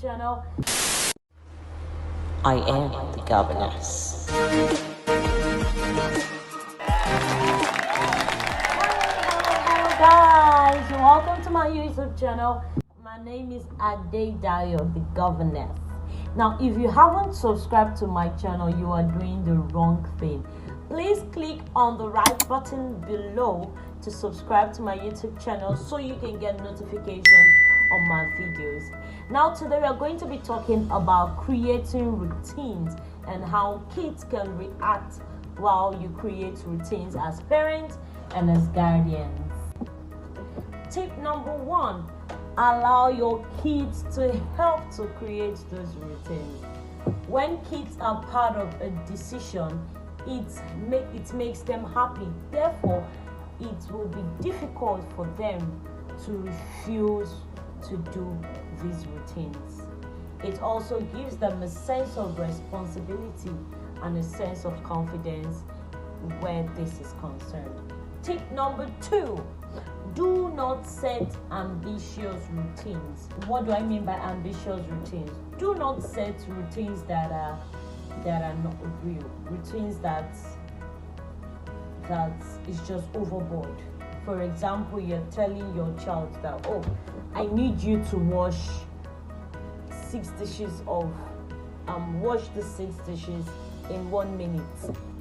channel. I am the governess. Hello guys, welcome to my YouTube channel. My name is Adedayo, the governess. Now, if you haven't subscribed to my channel, you are doing the wrong thing. Please click on the right button below to subscribe to my YouTube channel so you can get notifications on my videos. Now, today we are going to be talking about creating routines and how kids can react while you create routines as parents and as guardians. Tip number 1, allow your kids to help to create those routines. When kids are part of a decision, it makes them happy. Therefore, it will be difficult for them to refuse to do these routines. It also gives them a sense of responsibility and a sense of confidence where this is concerned. Tip number 2, do not set ambitious routines. What do I mean by ambitious routines? Do not set routines that are not real. Routines that is just overboard. For example, you're telling your child that, oh, I need you to wash the 6 dishes in 1 minute.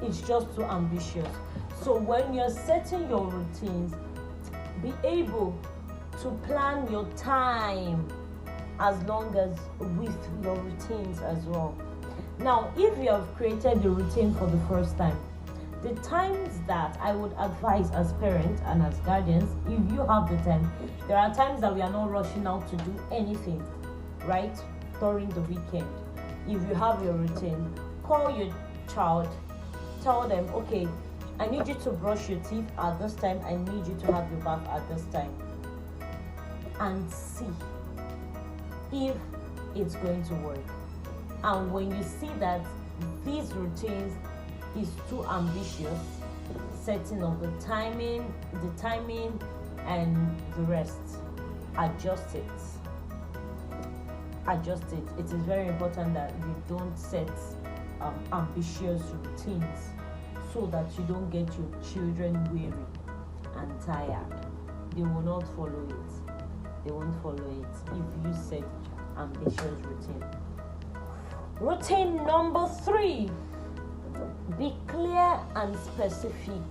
It's just too ambitious. So when you're setting your routines, be able to plan your time as long as with your routines as well. Now, if you have created the routine for the first time, the times that I would advise as parents and as guardians, if you have the time, there are times that we are not rushing out to do anything, right? During the weekend. If you have your routine, call your child, tell them, okay, I need you to brush your teeth at this time, I need you to have your bath at this time, and see if it's going to work. And when you see that these routines is too ambitious, setting of the timing and the rest, adjust it. It is very important that you don't set ambitious routines so that you don't get your children weary and tired. They will not follow it. They won't follow it if you set ambitious routine. Routine number 3, be clear and specific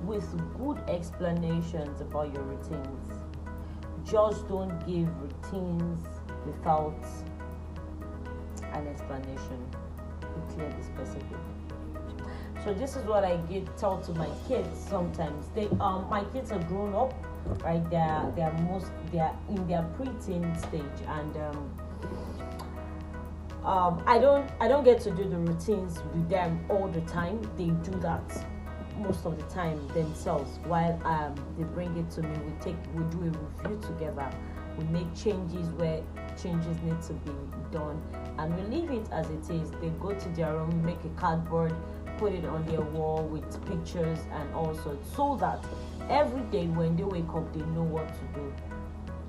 with good explanations about your routines. Just don't give routines without an explanation. Be clear, be specific. So this is what I tell to my kids sometimes. My kids are grown up, right? They are in their preteen stage, and I don't get to do the routines with them all the time. They do that most of the time themselves. While they bring it to me, we do a review together. We make changes where changes need to be done, and we leave it as it is. They go to their room, make a cardboard, put it on their wall with pictures and all sorts, so that every day when they wake up, they know what to do.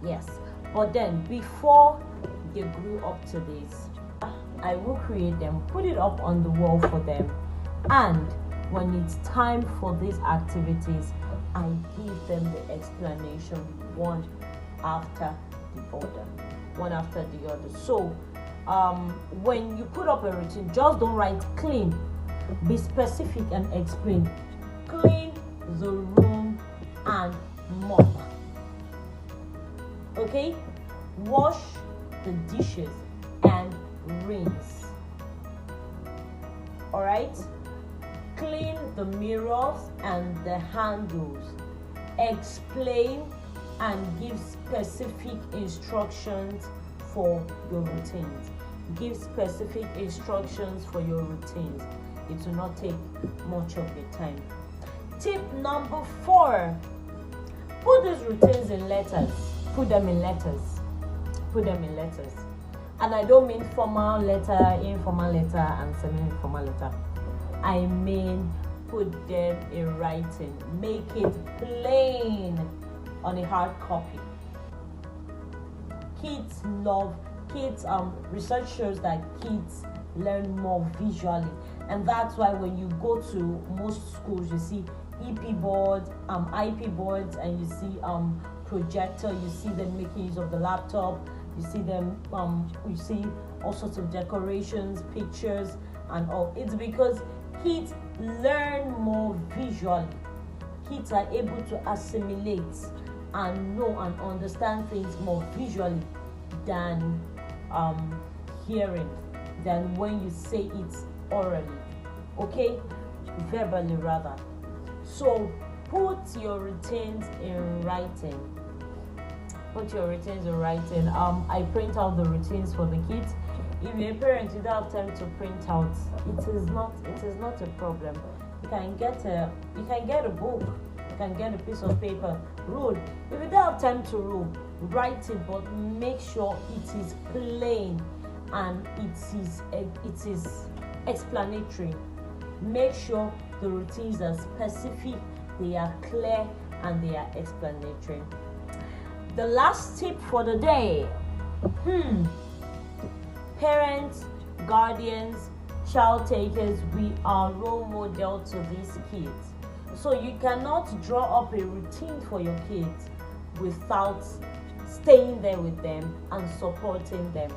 Yes, but then before they grew up to this, I will create them, put it up on the wall for them, and when it's time for these activities, I give them the explanation one after the other. So when you put up a routine, just don't write clean. Be specific and explain. Clean the room and mop. Okay? Wash the dishes and rinse. Alright? Clean the mirrors and the handles. Explain and give specific instructions for your routines. Give specific instructions for your routines. It will not take much of your time. Tip number 4, put these routines in letters. Put them in letters. And I don't mean formal letter, informal letter, and semi-informal letter. I mean put them in writing. Make it plain on a hard copy. Kids love kids, research shows that kids learn more visually, and that's why when you go to most schools, you see EP boards, IP boards, and you see projector. You see them making use of the laptop. You see them. You see all sorts of decorations, pictures, and all. It's because kids learn more visually. Kids are able to assimilate and know and understand things more visually than hearing, than when you say it orally, okay, verbally rather. So put your routines in writing. I print out the routines for the kids. If you're a parent, you don't have time to print out, it is not a problem. You can get a book, you can get a piece of paper, rule. If you don't have time to rule, write it, but make sure it is plain and it is explanatory. Make sure the routines are specific, they are clear, and they are explanatory. The last tip for the day. Parents, guardians, child takers, we are role model to these kids. So you cannot draw up a routine for your kids without staying there with them and supporting them.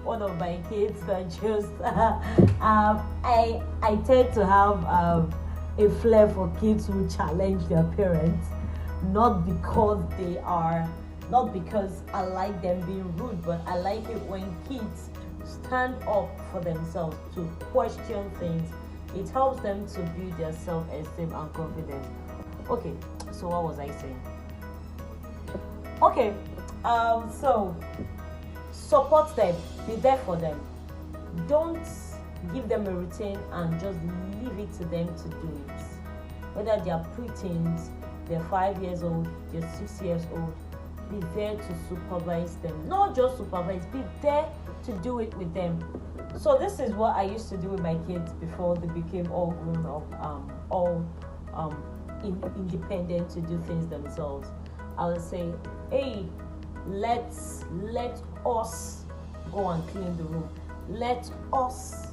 One of my kids that just I tend to have a flair for kids who challenge their parents, not because I like them being rude, but I like it when kids stand up for themselves to question things. It helps them to build their self-esteem and confidence. Okay, so what was I saying? Okay, so support them, be there for them. Don't give them a routine and just leave it to them to do it. Whether they are preteens, they're 5 years old, they're 6 years old, be there to supervise them. Not just supervise, be there to do it with them. So this is what I used to do with my kids before they became all grown up, independent to do things themselves. I would say, hey, let us go and clean the room. Let us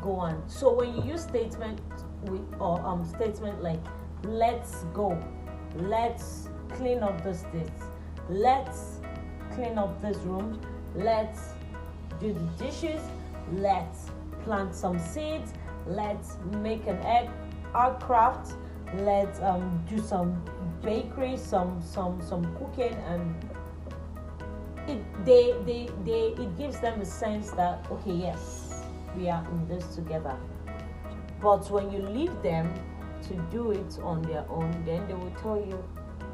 go on. So when you use statement like let's go, let's clean up this, let's clean up this room, let's do the dishes, let's plant some seeds, let's make an art craft, let's do some bakery, some cooking, and it gives them a sense that, okay, yes, we are in this together. But when you leave them to do it on their own, then they will tell you,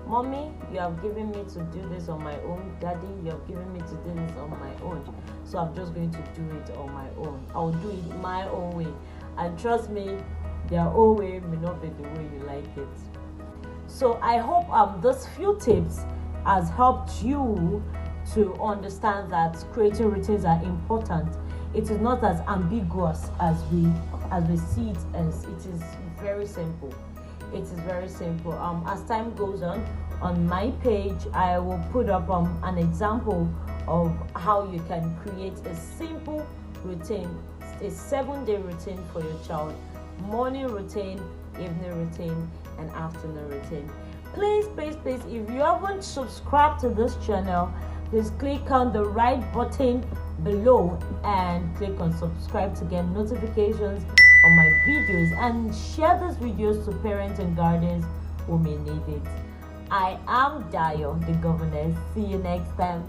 Mommy, you have given me to do this on my own. Daddy, you have given me to do this on my own. So I'm just going to do it on my own. I'll do it my own way. And trust me, their own way may not be the way you like it. So I hope those few tips has helped you to understand that creating routines are important. It is not as ambiguous as we see it, as it is very simple. It is very simple. As time goes on my page, I will put up an example of how you can create a simple routine, a 7-day routine for your child: morning routine, evening routine, and afternoon routine. Please, if you haven't subscribed to this channel, please click on the right button below and click on subscribe to get notifications on my videos, and share these videos to parents and guardians who may need it. I am Dayo, the governess. See you next time.